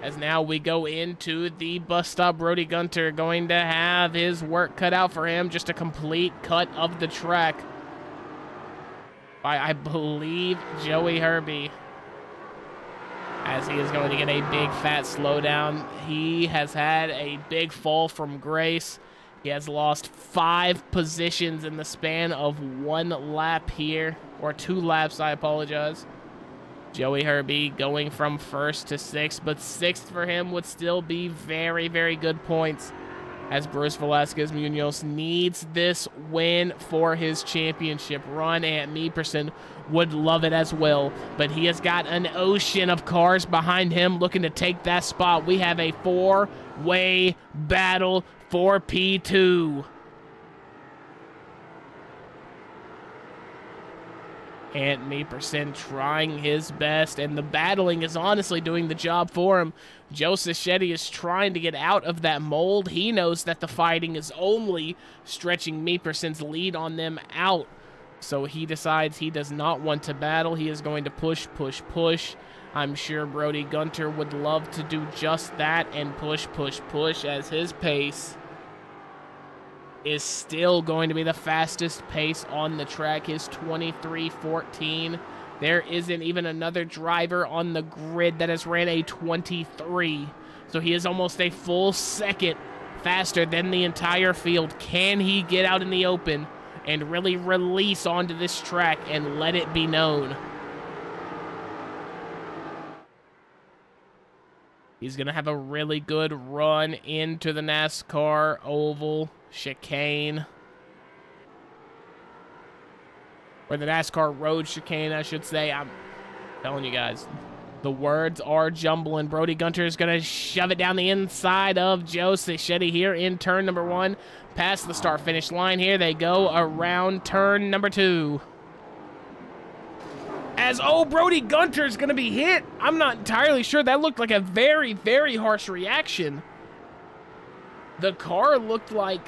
As now we go into the bus stop. Brody Gunter going to have his work cut out for him. Just a complete cut of the track by, I believe, Joey Herbie. As he is going to get a big fat slowdown. He has had a big fall from grace. He has lost 5 positions in the span of 1 lap here. Or 2 laps, I apologize. Joey Herbie going from 1st to 6th, but 6th for him would still be very, very good points, as Bruce Velasquez Munoz needs this win for his championship run. Ant Meeperson would love it as well, but he has got an ocean of cars behind him looking to take that spot. We have a 4-way battle for P2. Ant Meeperson trying his best, and the battling is honestly doing the job for him. Joe Cichetti is trying to get out of that mold. He knows that the fighting is only stretching Meeperson's lead on them out. So he decides he does not want to battle. He is going to push, push, push. I'm sure Brody Gunter would love to do just that and push, push, push, as his pace is still going to be the fastest pace on the track. His 23:14. There isn't even another driver on the grid that has ran a 23. So he is almost a full second faster than the entire field. Can he get out in the open and really release onto this track and let it be known? He's going to have a really good run into the NASCAR oval chicane. Or the NASCAR road chicane, I should say. I'm telling you guys, the words are jumbling. Brody Gunter is going to shove it down the inside of Joe Cichetti here in turn number 1. Past the start-finish line here. They go around turn number 2. As, oh, Brody Gunter is going to be hit. I'm not entirely sure. That looked like a very, very harsh reaction. The car looked like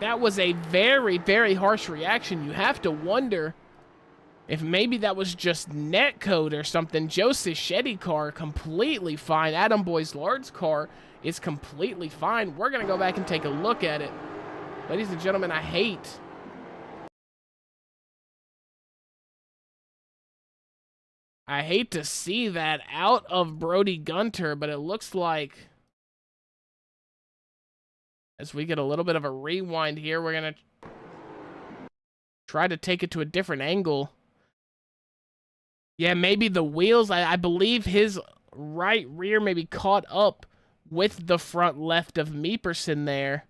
that was a very, very harsh reaction. You have to wonder if maybe that was just netcode or something. Joe Cichetti car, completely fine. Adam Boislard's car is completely fine. We're going to go back and take a look at it. Ladies and gentlemen, I hate to see that out of Brody Gunter, but it looks like, as we get a little bit of a rewind here, we're going to try to take it to a different angle. Yeah, maybe the wheels, I believe his right rear maybe caught up with the front left of Meeperson there.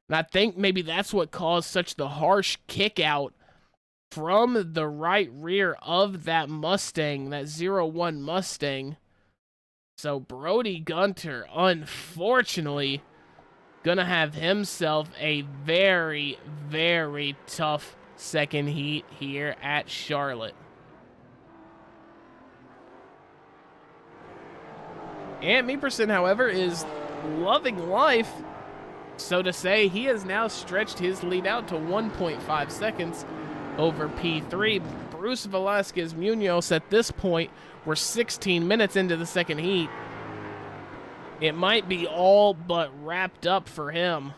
And I think maybe that's what caused such the harsh kick out from the right rear of that Mustang, that 01 Mustang. So Brody Gunter, unfortunately, gonna have himself a very, very tough second heat here at Charlotte. Ant Meeperson, however, is loving life, so to say. He has now stretched his lead out to 1.5 seconds over P3. Bruce Velasquez Munoz, at this point, we're 16 minutes into the second heat. It might be all but wrapped up for him.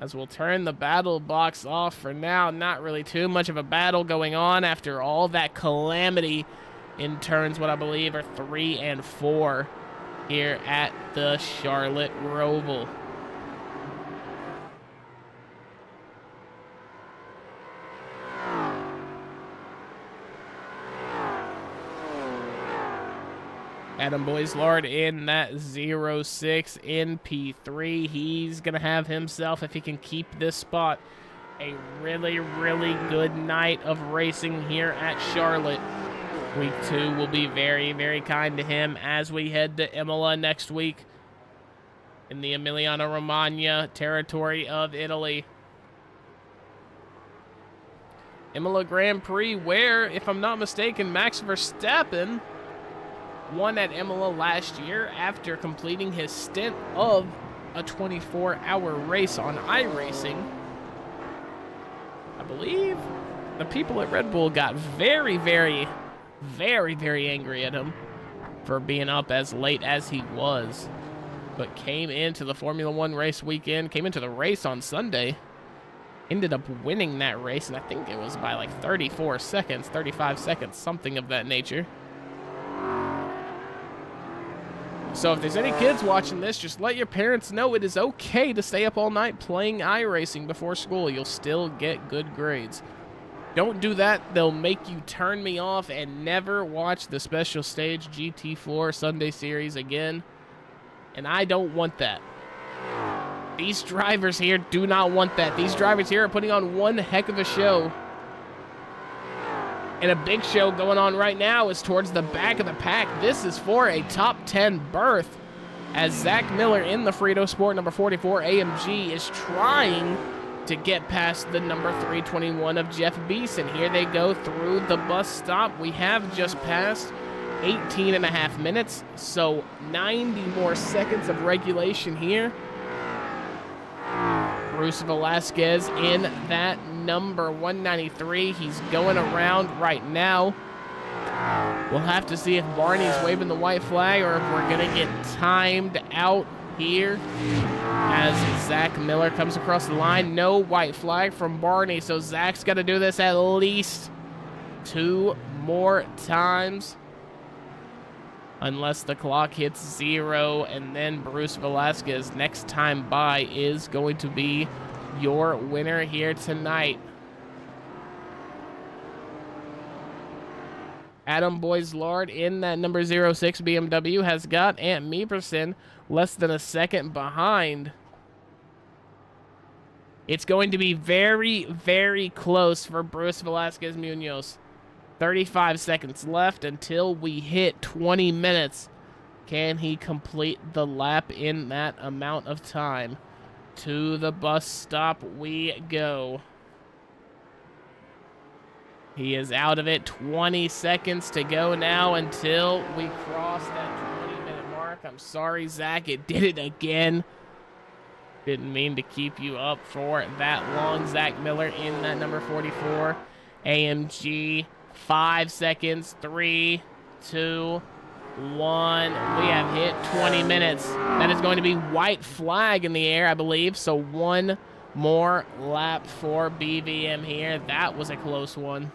As we'll turn the battle box off for now. Not really too much of a battle going on after all that calamity in turns, what I believe are 3 and 4 here at the Charlotte Roval. Adam Boislard in that 06 in P3. He's going to have himself, if he can keep this spot, a really, really good night of racing here at Charlotte. Week 2 will be very, very kind to him as we head to Imola next week in the Emiliano-Romagna territory of Italy. Imola Grand Prix, where, if I'm not mistaken, Max Verstappen won at Imola last year after completing his stint of a 24-hour race on iRacing. I believe the people at Red Bull got very, very, very, very angry at him for being up as late as he was, but came into the Formula One race weekend, came into the race on Sunday, ended up winning that race, and I think it was by like 34 seconds, 35 seconds, something of that nature. So if there's any kids watching this, just let your parents know it is okay to stay up all night playing iRacing before school. You'll still get good grades. Don't do that. They'll make you turn me off and never watch the special stage GT4 Sunday series again. And I don't want that. These drivers here do not want that. These drivers here are putting on one heck of a show. And a big show going on right now is towards the back of the pack. This is for a top 10 berth, as Zach Miller in the Frito Sport number 44 AMG is trying to get past the number 321 of Jeff Beeson. Here they go through the bus stop. We have just passed 18 and a half minutes, so 90 more seconds of regulation here. Bruce Velasquez in that number 193. He's going around right now. We'll have to see if Barney's waving the white flag or if we're going to get timed out here as Zach Miller comes across the line. No white flag from Barney, so Zach's got to do this at least 2 more times. Unless the clock hits 0, and then Bruce Velasquez next time by is going to be your winner here tonight. Adam Boyslard in that number 06 BMW has got Ant Meeperson less than a second behind. It's going to be very, very close for Bruce Velasquez Munoz. 35 seconds left until we hit 20 minutes. Can he complete the lap in that amount of time? To the bus stop we go. He is out of it. 20 seconds to go now until we cross that 20-minute mark. I'm sorry, Zach. It did it again. Didn't mean to keep you up for that long. Zach Miller in that number 44 AMG. 5 seconds. 3, 2, 1. We have hit 20 minutes. That is going to be white flag in the air, I believe. So one more lap for BVM here. That was a close one.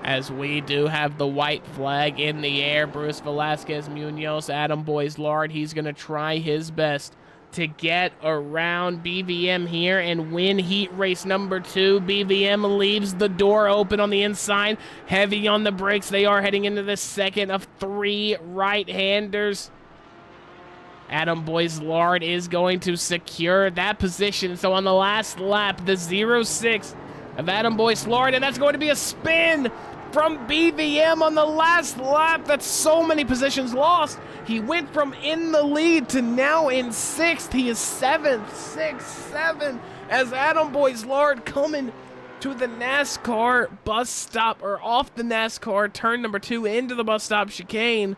As we do have the white flag in the air, Bruce Velasquez Munoz, Adam Boyslard, he's going to try his best to get around BVM here and win heat race number 2. BVM leaves the door open on the inside, heavy on the brakes. They are heading into the second of 3 right-handers. Adam Boyslard is going to secure that position. So on the last lap, the 06 of Adam Boyslard, and that's going to be a spin from BVM on the last lap. That's so many positions lost. He went from in the lead to now in 6th. He is 7th, 6th, 7th, as Adam Boyslard coming to the NASCAR bus stop, or off the NASCAR turn number 2 into the bus stop chicane.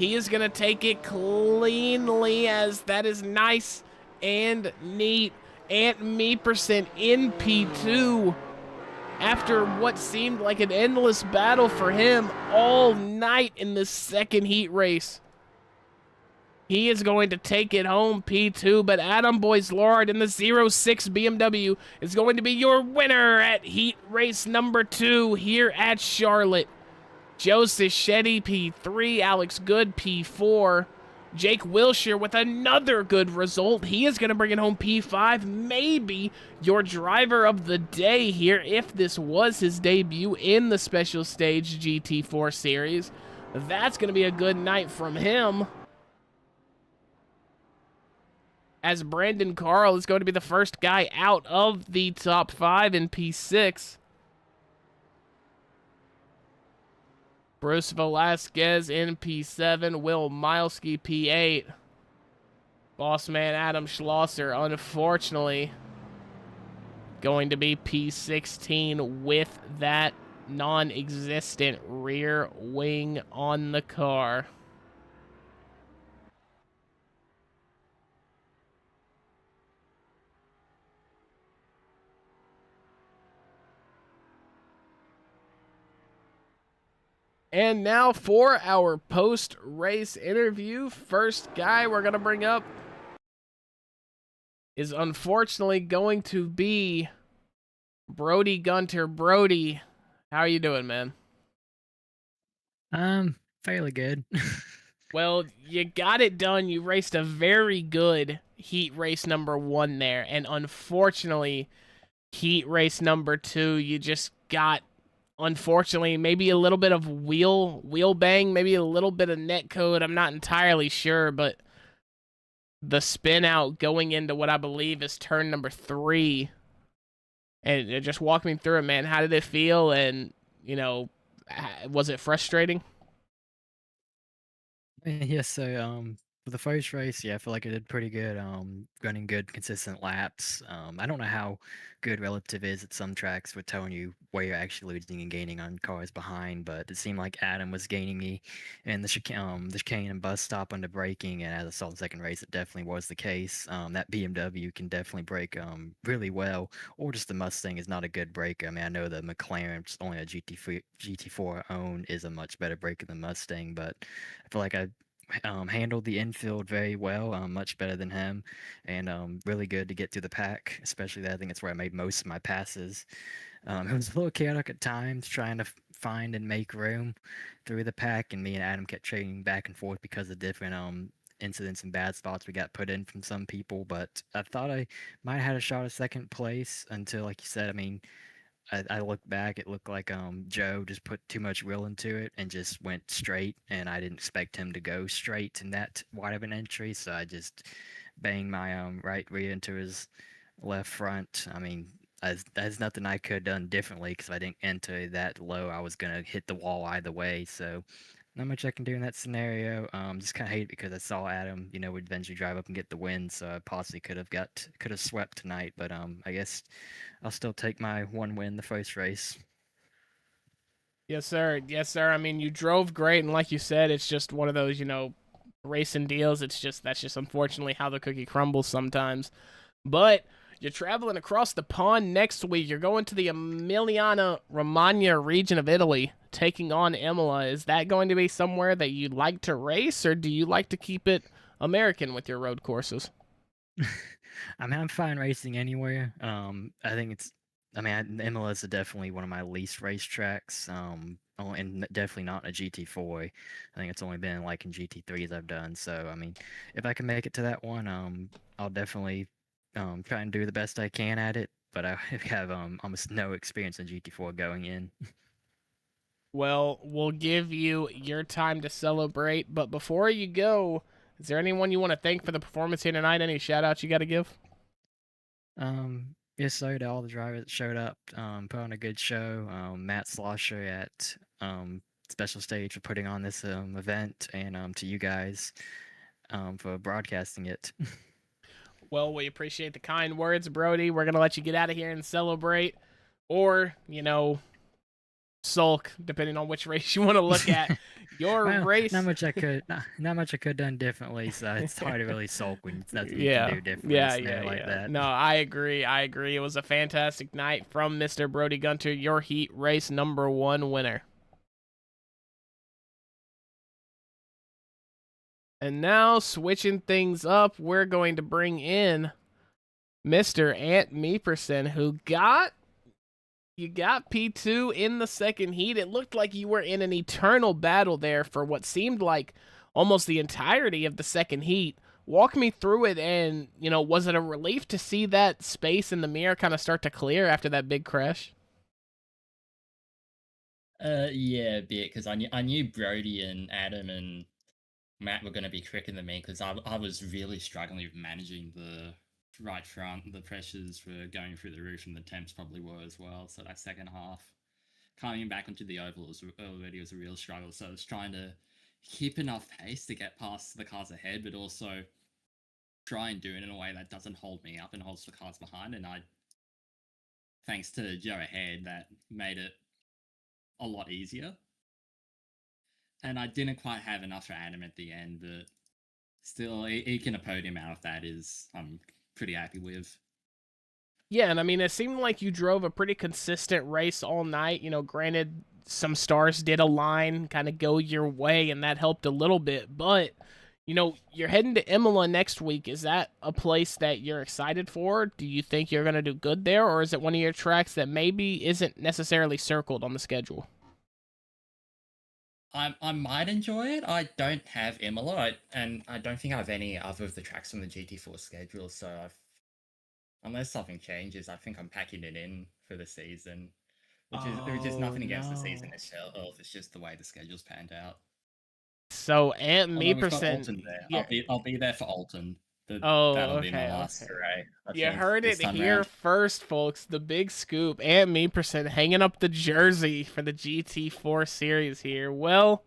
He is going to take it cleanly, as that is nice and neat. Ant Meeperson in P2 after what seemed like an endless battle for him all night in the second heat race. He is going to take it home, P2, but Adam Boyslard in the 06 BMW is going to be your winner at heat race number 2 here at Charlotte. Joe Cichetti, P3, Alex Good, P4. Jake Wilshire with another good result. He is going to bring it home P5. Maybe your driver of the day here, if this was his debut in the special stage GT4 series. That's going to be a good night from him, as Brandon Carl is going to be the first guy out of the top 5 in P6. Bruce Velasquez in P7, Will Milesky P8. Bossman Adam Schlosser, unfortunately, going to be P16 with that non-existent rear wing on the car. And now for our post-race interview. First guy we're going to bring up is unfortunately going to be Brody Gunter. Brody, how are you doing, man? Fairly good. Well, you got it done. You raced a very good heat race number 1 there. And unfortunately, heat race number 2, you just got, unfortunately, maybe a little bit of wheel bang, maybe a little bit of net code. I'm not entirely sure, but the spin out going into what I believe is turn number 3. And just walk me through it, man. How did it feel? And, was it frustrating? Yes, so for the first race, yeah, I feel like I did pretty good. Running good, consistent laps. I don't know how good relative is at some tracks with telling you where you're actually losing and gaining on cars behind, but it seemed like Adam was gaining me in the chicane and bus stop under braking, and as I saw the second race, it definitely was the case. That BMW can definitely brake really well, or just the Mustang is not a good braker. I mean, I know the McLaren, just only a GT4 own, is a much better braker than Mustang, but I feel like I handled the infield very well, much better than him, and really good to get through the pack, especially that I think that's where I made most of my passes. It was a little chaotic at times, trying to find and make room through the pack, and me and Adam kept trading back and forth because of different incidents and bad spots we got put in from some people, but I thought I might have had a shot at second place until, like you said, I mean, I look back, it looked like Joe just put too much will into it and just went straight, and I didn't expect him to go straight in that wide of an entry, so I just banged my right rear into his left front. I mean, there's nothing I could have done differently, because if I didn't enter that low, I was gonna hit the wall either way. So not much I can do in that scenario. Just kind of hate it because I saw Adam, would eventually drive up and get the win, so I possibly could have swept tonight. But I guess I'll still take my 1 win the first race. Yes, sir. Yes, sir. I mean, you drove great, and like you said, it's just one of those, racing deals. That's just unfortunately how the cookie crumbles sometimes. But you're traveling across the pond next week. You're going to the Emilia-Romagna region of Italy, taking on Imola. Is that going to be somewhere that you'd like to race, or do you like to keep it American with your road courses? I mean, I'm fine racing anywhere. Imola is definitely one of my least racetracks. And definitely not in a GT4. I think it's only been like in GT3s I've done. So, I mean, if I can make it to that one, I'll definitely try and do the best I can at it. But I have almost no experience in GT4 going in. Well, we'll give you your time to celebrate, but before you go, is there anyone you want to thank for the performance here tonight? Any shout-outs you got to give? Yes, sir, to all the drivers that showed up, put on a good show. Matt Slosher at Special Stage for putting on this event, and to you guys for broadcasting it. Well, we appreciate the kind words, Brody. We're going to let you get out of here and celebrate, or, sulk, depending on which race you want to look at. Your race. Not much I could done differently, so it's hard to really sulk when it's nothing you can do differently. Like that. No, I agree. It was a fantastic night from Mr. Brody Gunter, your heat race number 1 winner. And now, switching things up, we're going to bring in Mr. Ant Meeperson, who got P2 in the second heat. It looked like you were in an eternal battle there for what seemed like almost the entirety of the second heat. Walk me through it, and, was it a relief to see that space in the mirror kind of start to clear after that big crash? Yeah, a bit, because I knew Brody and Adam and Matt were going to be quicker than me, because I was really struggling with managing the right front. The pressures were going through the roof, and the temps probably were as well. So that second half, coming back onto the oval was a real struggle. So I was trying to keep enough pace to get past the cars ahead, but also try and do it in a way that doesn't hold me up and holds the cars behind. And thanks to Joe ahead, that made it a lot easier. And I didn't quite have enough for Adam at the end, but still, eking a podium out of that I'm pretty happy with. Yeah, and I mean, it seemed like you drove a pretty consistent race all night. Granted, some stars did align, kind of go your way, and that helped a little bit. But, you know, you're heading to Imola next week. Is that a place that you're excited for? Do you think you're going to do good there, or is it one of your tracks that maybe isn't necessarily circled on the schedule? I might enjoy it. I don't have Imola, and I don't think I have any other of the tracks from the GT4 schedule. So unless something changes, I think I'm packing it in for the season. Which is nothing against the season itself. It's just the way the schedule's panned out. So Ant Although we've got Meeperson, Alton there. yeah. I'll be there for Alton. That'll be my last hooray. You heard it here first, folks. The big scoop. Ant Meeperson hanging up the jersey for the GT4 series here. Well,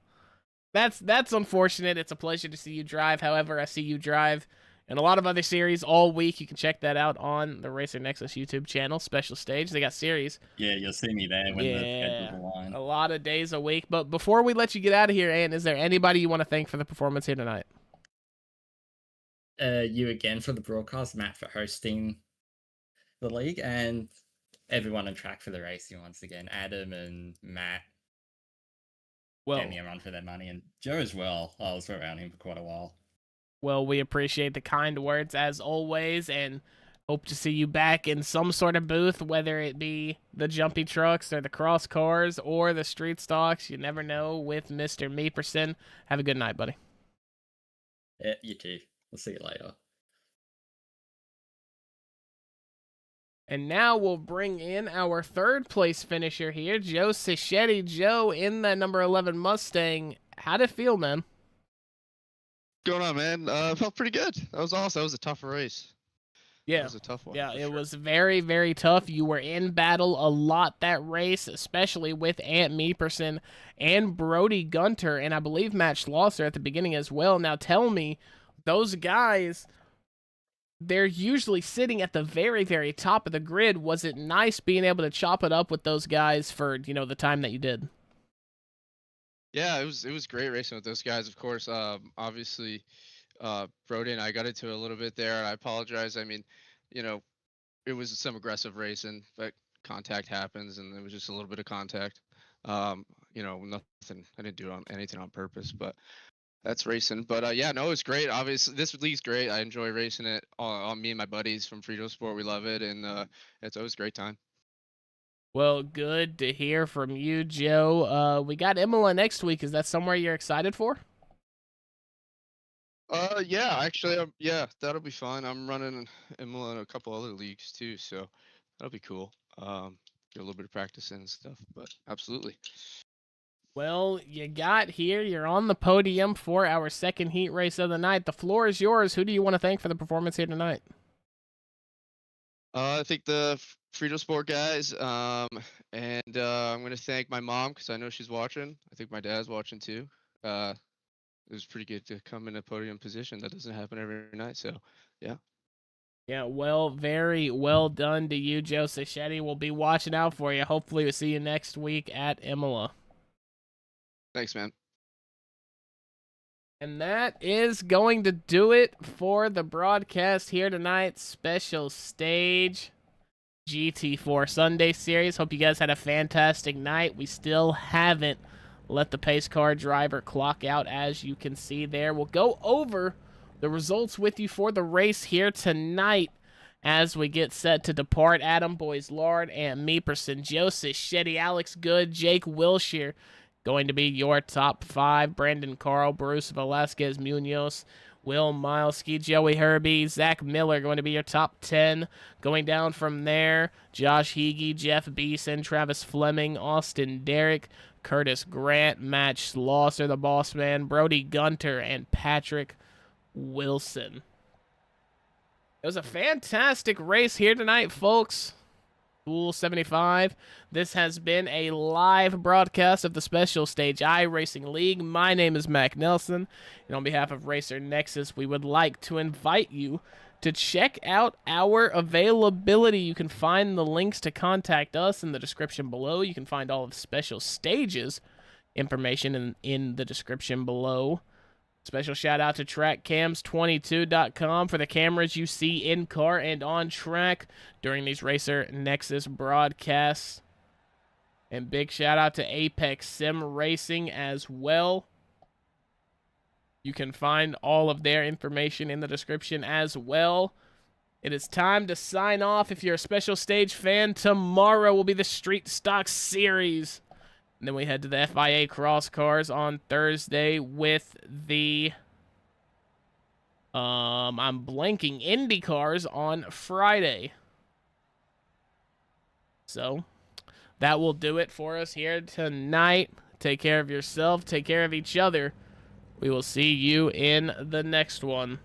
that's unfortunate. It's a pleasure to see you drive. However, I see you drive in a lot of other series all week. You can check that out on the Racer Nexus YouTube channel, Special Stage. They got series. Yeah, you'll see me there when the schedule's aligned. A lot of days a week. But before we let you get out of here, Ant, is there anybody you want to thank for the performance here tonight? You again for the broadcast, Matt for hosting the league, and everyone on track for the racing once again. Adam and Matt gave me a run for their money, and Joe as well. I was around him for quite a while. Well, we appreciate the kind words as always, and hope to see you back in some sort of booth, whether it be the jumpy trucks or the cross cars or the street stocks. You never know with Mr. Meeperson. Have a good night, buddy. Yeah, you too. We'll see you later. And now we'll bring in our third place finisher here, Joe Cichetti. Joe, in that number 11 Mustang. How'd it feel, man? Going on, man? Felt pretty good. That was awesome. That was a tough race. Yeah. It was a tough one. Yeah, it was very, very tough. You were in battle a lot that race, especially with Ant Meeperson and Brody Gunter, and I believe Matt Schlosser at the beginning as well. Now tell me, those guys, they're usually sitting at the very, very top of the grid. Was it nice being able to chop it up with those guys for, you know, the time that you did? Yeah, it was great racing with those guys. Of course, obviously, Brody and I got into it a little bit there. I apologize. I mean, you know, it was some aggressive racing, but contact happens, and it was just a little bit of contact. You know, nothing. I didn't do anything on purpose, but that's racing. But yeah, no, it was great. Obviously, this league's great. I enjoy racing it. On me and my buddies from Frito Sport, we love it, and it's always a great time. Well, good to hear from you, Joe. We got Imola next week. Is that somewhere you're excited for? Yeah, actually, yeah, that'll be fun. I'm running Imola in a couple other leagues too, so that'll be cool. Get a little bit of practice in and stuff, but absolutely. Well, you got here. You're on the podium for our second heat race of the night. The floor is yours. Who do you want to thank for the performance here tonight? I think the Frito Sport guys, and I'm going to thank my mom because I know she's watching. I think my dad's watching too. It was pretty good to come in a podium position. That doesn't happen every night, so yeah. Yeah, well, very well done to you, Joe Cichetti. We'll be watching out for you. Hopefully we'll see you next week at Imola. Thanks, man. And that is going to do it for the broadcast here tonight. Special stage GT4 Sunday series. Hope you guys had a fantastic night. We still haven't let the pace car driver clock out, as you can see there. We'll go over the results with you for the race here tonight as we get set to depart. Adam Boys Lard and Meeperson, Joe Cichetti, Alex Good, Jake Wilshire going to be your top 5. Brandon Carl, Bruce Velasquez Munoz, Will Milesky, Joey Herbie, Zach Miller going to be your top 10. Going down from there, Josh Heege, Jeff Beeson, Travis Fleming, Austin Derrick, Curtis Grant, Matt Schlosser, the boss man, Brody Gunter, and Patrick Wilson. It was a fantastic race here tonight, folks. Pool 75. This has been a live broadcast of the Special Stage iRacing League. My name is Mac Nelson, and on behalf of Racer Nexus, we would like to invite you to check out our availability. You can find the links to contact us in the description below. You can find all of Special Stage's information in the description below. Special shout out to TrackCams22.com for the cameras you see in car and on track during these Racer Nexus broadcasts. And big shout out to Apex Sim Racing as well. You can find all of their information in the description as well. It is time to sign off. If you're a Special Stage fan, tomorrow will be the Street Stock Series. And then we head to the FIA Cross Cars on Thursday with the... I'm blanking. Indy Cars on Friday. So, that will do it for us here tonight. Take care of yourself. Take care of each other. We will see you in the next one.